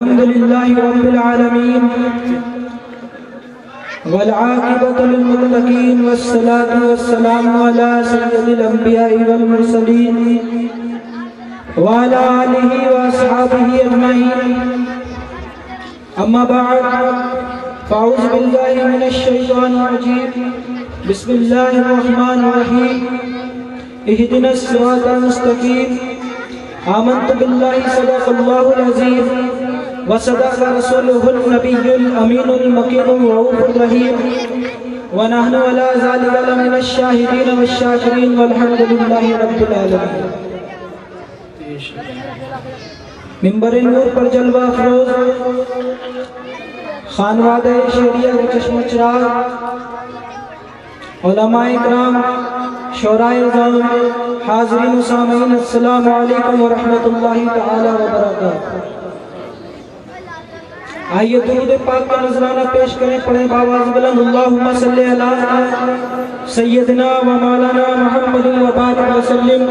الحمد لله رب العالمين والعاقبة للمتقين والصلاة والسلام على سيد الأنبياء والمرسلين وعلى آله وأصحابه أجمعين أما بعد فأعوذ بالله من الشيطان الرجيم بسم الله الرحمن الرحيم اهدنا الصراط المستقيم آمنت بالله صدق الله العظيم وصدق رسوله النبي الأمين المكين الرؤوف الرحيم ونحن على ذلك لمن الشاهدين والشاكرين والحمد لله رب العالمين. منبر نور پر جلوہ افروز خانوادہ شہریہ و چشم و چراغ علماء اکرام شعراء اعظام حاضرین و سامعین السلام علیکم ورحمۃ اللہ تعالی وبرکاتہ. آئیے درود پاک کا نذرانہ پیش کریں، پڑھیں بآواز بلند اللہم صلی علی سیدنا و مولانا محمد و بارک وسلم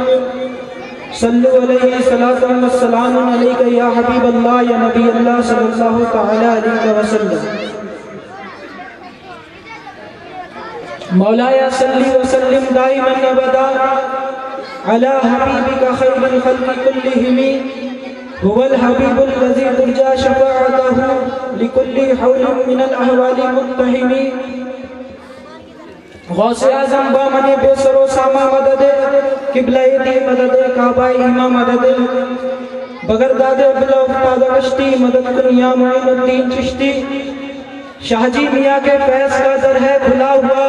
صلو علیہ صلاۃ و سلام علیک یا حبیب اللہ یا نبی اللہ صلی اللہ تعالی علیہ وسلم. مولایا صلی وسلم دائما ابدا علی حبیبک خیر الخلق کلہم هو الحبیب الذی ترجى شفاعته لكل حول من الاحوال متهم. غوث اعظم بامن بے سر و ساما مدد قبلہ دی مدد کعبہ امام مدد بغرداد بلا افتاد کشتی مدد کن یا معین الدین چشتی. شاہ جی میاں کے فیض کا در ہے کھلا ہوا،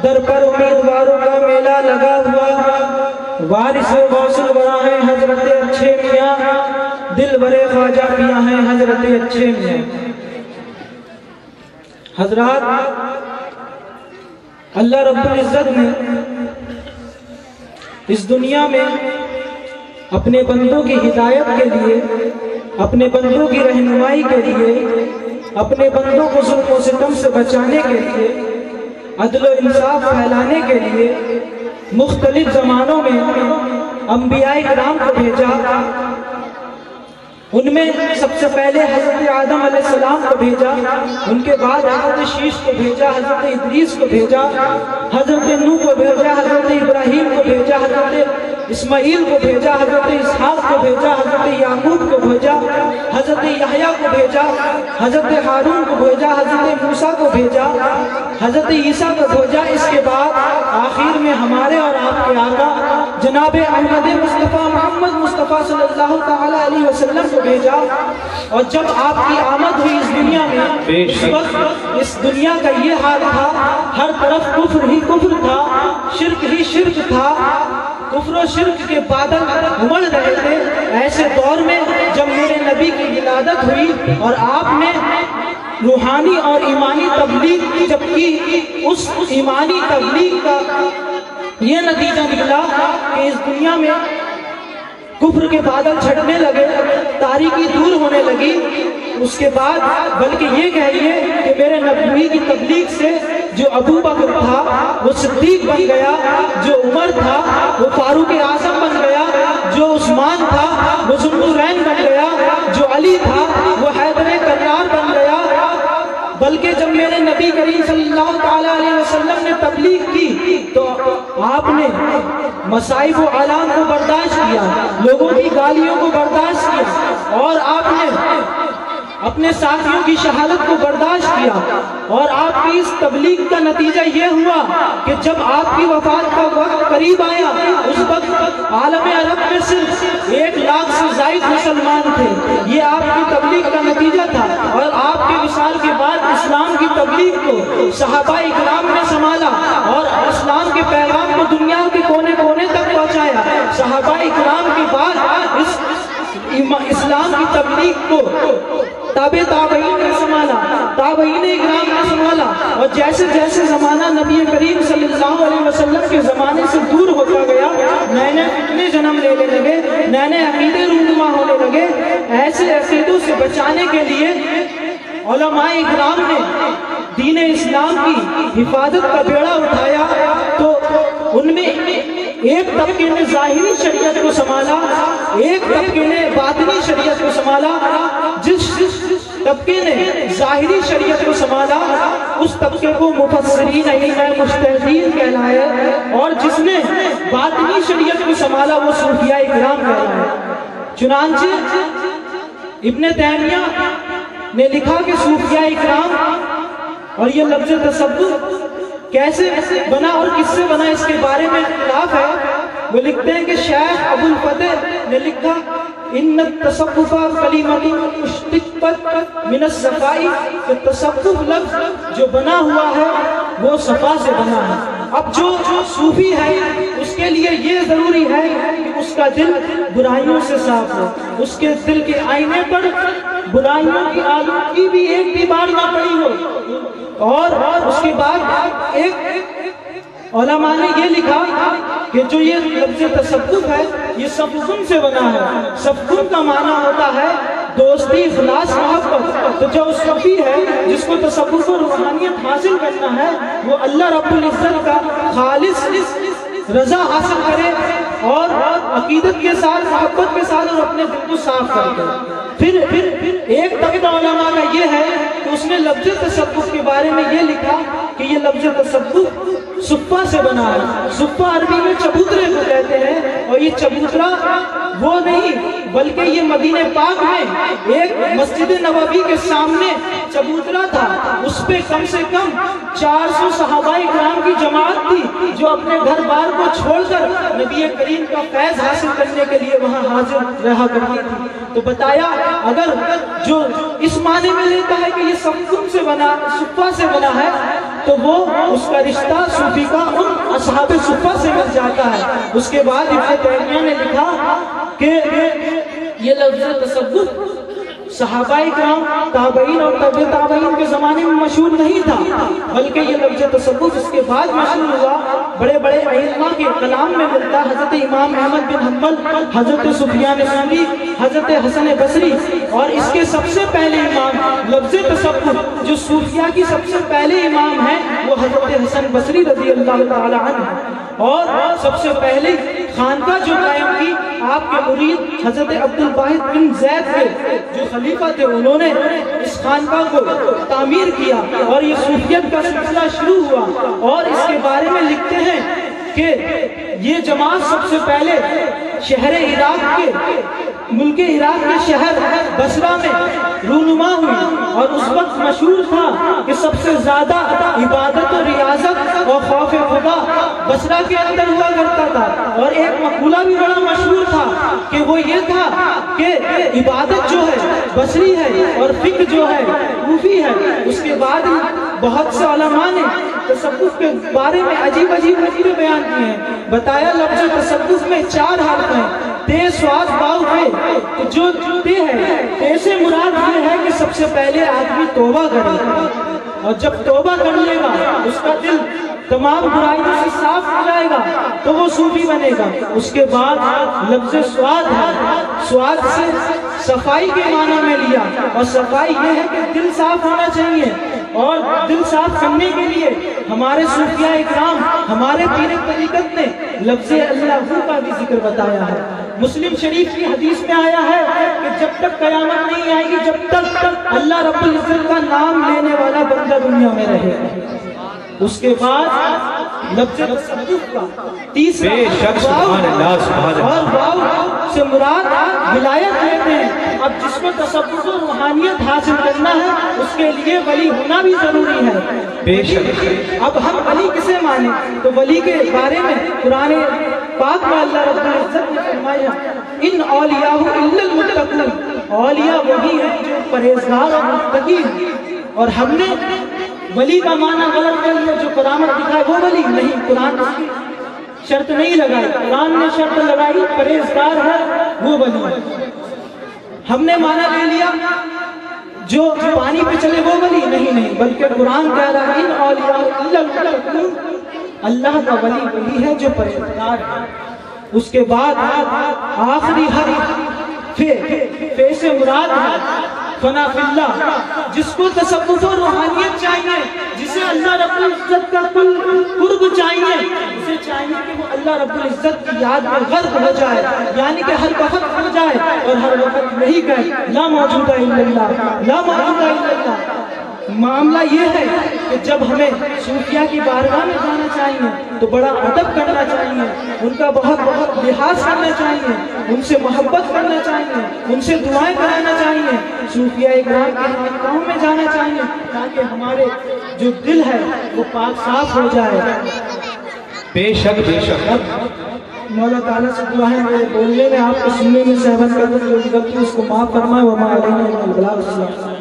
در پر امیدواروں کا میلہ لگا ہوا. وارث غوث الورا ہیں حضرت اچھے میاں، دل برے خواجہ پیاں ہیں حضرت اچھے میاں. حضرات، اللہ رب العزت نے اس دنیا میں اپنے بندوں کی ہدایت کے لیے، اپنے بندوں کی رہنمائی کے لیے، اپنے بندوں کو ظلم و ستم سے بچانے کے لیے، عدل و انصاف پھیلانے کے لیے مختلف زمانوں میں انبیاء کرام کو بھیجا. ان میں سب سے پہلے حضرت آدم علیہ السلام کو بھیجا، ان کے بعد حضرت شیش کو بھیجا، حضرت ادریس کو بھیجا، حضرت نوح کو بھیجا، حضرت ابراہیم کو بھیجا، حضرت اسماعیل کو بھیجا، حضرت اسحاق کو بھیجا، حضرت یعقوب کو بھیجا، حضرت یحییٰ کو بھیجا، حضرت ہارون کو بھیجا، حضرت موسیٰ کو بھیجا، حضرت عیسیٰ کو بھیجا. اس کے بعد آخر میں ہمارے اور آپ کے آقا جناب احمد مصطفیٰ محمد مصطفیٰ صلی اللہ تعالی علیہ وسلم کو بھیجا. اور جب آپ کی آمد ہوئی اس دنیا میں، اس وقت اس دنیا کا یہ حال تھا، ہر طرف کفر ہی کفر تھا، شرک ہی شرک تھا، کفر و شرک کے بادل امڑ رہے تھے. ایسے دور میں جب میرے نبی کی ولادت ہوئی اور آپ نے روحانی اور ایمانی تبلیغ جب کی، اس ایمانی تبلیغ کا یہ نتیجہ نکلا کہ اس دنیا میں کفر کے بادل چھٹنے لگے، تاریکی دور ہونے لگی. اس کے بعد بلکہ یہ کہیے کہ میرے نبی کی تبلیغ سے جو ابو بکر تھا وہ صدیق بن گیا، جو عمر تھا وہ فاروق اعظم بن گیا، جو عثمان تھا وہ ذوالنورین بن گیا، جو علی تھا وہ حیدر کرار بن گیا. بلکہ جب میرے نبی کریم صلی اللہ علیہ وسلم نے تبلیغ کی تو آپ نے مصائب و آلام کو برداشت کیا، لوگوں کی گالیوں کو برداشت کیا، اور آپ نے اپنے ساتھیوں کی شہادت کو برداشت کیا. اور آپ کی اس تبلیغ کا نتیجہ یہ ہوا کہ جب آپ کی وفات کا وقت قریب آیا، اس وقت عالم عرب میں صرف 1 لاکھ سے زائد مسلمان تھے. یہ آپ کی تبلیغ کا نتیجہ تھا. اور آپ کے وصال کے بعد اسلام کی تبلیغ کو صحابہ اکرام نے سنبھالا اور اسلام کے پیغام کو دنیا کے کونے کونے تک پہنچایا. صحابہ اکرام کے بعد اس اسلام کی تبلیغ کو تابعین نے سنبھالا، تابعین اکرام نے سنبھالا. اور جیسے جیسے زمانہ نبی کریم صلی اللہ علیہ وسلم کے زمانے سے دور ہوتا گیا، نئے نئے فتنے جنم لینے لگے، نئے نئے عقیدے رونما ہونے لگے. ایسے عقیدوں سے بچانے کے لیے علماء اکرام نے دین اسلام کی حفاظت کا بیڑا اٹھایا. تو ان میں ایک طبقے نے ظاہری شریعت کو سنبھالا، ایک طبقے نے باطنی شریعت کو سنبھالا. جس طبقے نے ظاہری شریعت کو سنبھالا اس طبقے کو مفسرین مجتہدین کہلایا، اور جس نے باطنی شریعت کو سنبھالا وہ صوفیاء کرام کہلایا۔ چنانچہ ابن تیمیہ نے لکھا کہ صوفیاء کرام، اور یہ لفظ تصوف کیسے بنا اور کس سے بنا اس کے بارے میں اختلاف ہے۔ وہ لکھتے ہیں کہ شیخ ابو الفتح نے لکھا ان التصوف کلمۃ مشتقۃ من الصفاء، کہ تصوف لفظ جو بنا ہوا ہے وہ صفا سے بنا ہے۔ اب جو صوفی ہے اس کے لیے یہ ضروری ہے کہ اس کا دل برائیوں سے صاف ہو، اس کے دل کے آئینے پر برائیوں کی آلودگی بھی ایک بھی بار نہ پڑی ہو۔ اور اس کے بعد ایک علماء نے یہ لکھا کہ جو یہ لفظ تصوف ہے یہ سفن سے بنا ہے۔ سفن کا معنی ہوتا ہے دوستی، اخلاص، محبت۔ تو جو صوفی ہے جس کو تصوف و روحانیت حاصل کرنا ہے وہ اللہ رب العزت کا خالص رضا حاصل کرے اور عقیدت کے ساتھ، محبت کے ساتھ، اور اپنے دل کو صاف کر دے۔ پھر ایک طبقہ علماء کا یہ ہے کہ اس نے لفظ تصوف کے بارے میں یہ لکھا کہ یہ لفظ تصوف صفہ سے بنا ہے۔ صفہ عربی میں چبوترے کو کہتے ہیں، اور یہ چبوترا وہ نہیں بلکہ یہ مدینہ پاک میں ایک مسجد نبوی کے سامنے چبوترا تھا، اس پہ کم سے کم 400 صحابہ کرام کی جماعت تھی جو اپنے گھر بار کو چھوڑ کر نبی کریم کا فیض حاصل کرنے کے لیے وہاں حاضر رہا کرتی تھی۔ تو بتایا اگر جو اس معنی میں لیتا ہے کہ یہ صفہ سے بنا، صفہ سے بنا ہے، تو وہ اس کا رشتہ صوفی کا ان اصحاب صفہ سے مل جاتا ہے۔ اس کے بعد ابن تیمیہ نے لکھا کہ یہ لفظ تصوف صحابہ کرام، تابعین اور تبع تابعین کے زمانے میں مشہور نہیں تھا، بلکہ یہ لفظ تصوف اس کے بعد مشہور ہوا۔ بڑے بڑے ائمہ کے کلام میں ملتا، حضرت امام احمد بن حنبل، حضرت سفیان ثوری، حضرت حسن بصری، اور اس کے سب سے پہلے امام لفظ تصوف جو صوفیاء کی سب سے پہلے امام ہیں وہ حضرت حسن بصری رضی اللہ تعالی عنہ، اور سب سے پہلے خانقاہ جو قائم کی آپ کے مرید حضرت عبد الواحد بن زید کے جو خلیفہ تھے، انہوں نے اس خانقاہ کو تعمیر کیا اور یہ صوفیت کا سلسلہ شروع ہوا۔ اور اس کے بارے میں لکھتے ہیں کہ یہ جماعت سب سے پہلے شہر عراق کے، ملک عراق کے شہر بصرہ میں رونما ہوئی، اور اس وقت مشہور تھا کہ سب سے زیادہ عبادت و ریاضت اور خوف خدا بصرہ کے اندر ہوا کرتا تھا۔ اور ایک مقولہ بھی بڑا مشہور تھا کہ وہ یہ تھا کہ عبادت جو ہے بصری ہے اور فقہ جو ہے کوفی ہے۔ اس کے بعد بہت سے علماء نے تصوف کے بارے میں عجیب عجیب نظریے بیان کیے ہیں۔ بتایا لفظ تصوف میں 4 حرف ہیں، تے سواد باؤ ہے، تو جو تے ہے، تے سے مراد یہ ہے کہ سب سے پہلے آدمی توبہ کرے، اور جب توبہ کر لے گا اس کا دل تمام برائیوں سے صاف ہو جائے گا تو وہ صوفی بنے گا۔ اس کے بعد لفظ سواد ہے، سواد سے صفائی کے معنی میں لیا، اور صفائی یہ ہے کہ دل صاف ہونا چاہیے، اور دل صاف کرنے کے لیے ہمارے صوفیاء اکرام، ہمارے پیر طریقت نے لفظ اللہ کا بھی ذکر بتایا ہے۔ مسلم شریف کی حدیث میں آیا ہے کہ جب تک قیامت نہیں آئے گی جب تک اللہ رب العزت کا نام لینے والا بندہ دنیا میں رہے گا۔ اس کے بعد لفظ تصوف کا تیسرا اور واو سے مراد ولایت لیتے ہیں۔ اب جس کو تصوف و روحانیت حاصل کرنا ہے اس کے لیے ولی ہونا بھی ضروری ہے۔ بے شک اب ہم ولی کسے مانیں؟ تو ولی کے بارے میں قرآن پاک میں اللہ رب العزت نے فرمایا ان اولیاء الا المتقون، اولیاء وہی ہیں جو پرہیزگار اور متقی ہیں۔ اور ہم نے ولی کا معنی غلط کر لیا، جو کرامت دکھائے وہ ولی نہیں، قرآن اس کی شرط نہیں لگائی، قرآن نے شرط لگائی پرہیزگار ہے وہ ولی ہے۔ ہم نے معنی لے لیا جو پانی پہ چلے وہ ولی نہیں، بلکہ قرآن کہہ رہا ہے ان اولیاء الا المتقون، اللہ کا ولی وہی ہے جو پرہیزگار ہے۔ اس کے بعد آخری حرف فے سے مراد ہے فنا فی اللہ، جس کو تصوف و روحانیت چاہیے، جسے اللہ رب العزت کا قرب چاہیے، اسے چاہیے کہ وہ اللہ رب العزت کی یاد میں غرق ہو جائے، یعنی کہ ہر وقت ہو جائے اور ہر وقت یہی کہے لا موجود الا اللہ، لا موجود الا اللہ۔ معاملہ یہ ہے کہ جب ہمیں صوفیہ کی بارگاہ میں جانا چاہیے تو بڑا ادب کرنا چاہیے، ان کا بہت بہت لحاظ کرنا چاہیے، ان سے محبت کرنا چاہیے، ان سے دعائیں کرانا چاہیے، صوفیہ اکرام کی خانقاہوں میں جانا چاہیے تاکہ ہمارے جو دل ہے وہ پاک صاف ہو جائے۔ بے شک بے شک۔ مولا تعالیٰ سے دعا ہے میرے بولنے میں آپ کو سننے میں سہون کر دیں، جو غلطی اس کو معاف فرمائے، وما علینا الا البلاغ۔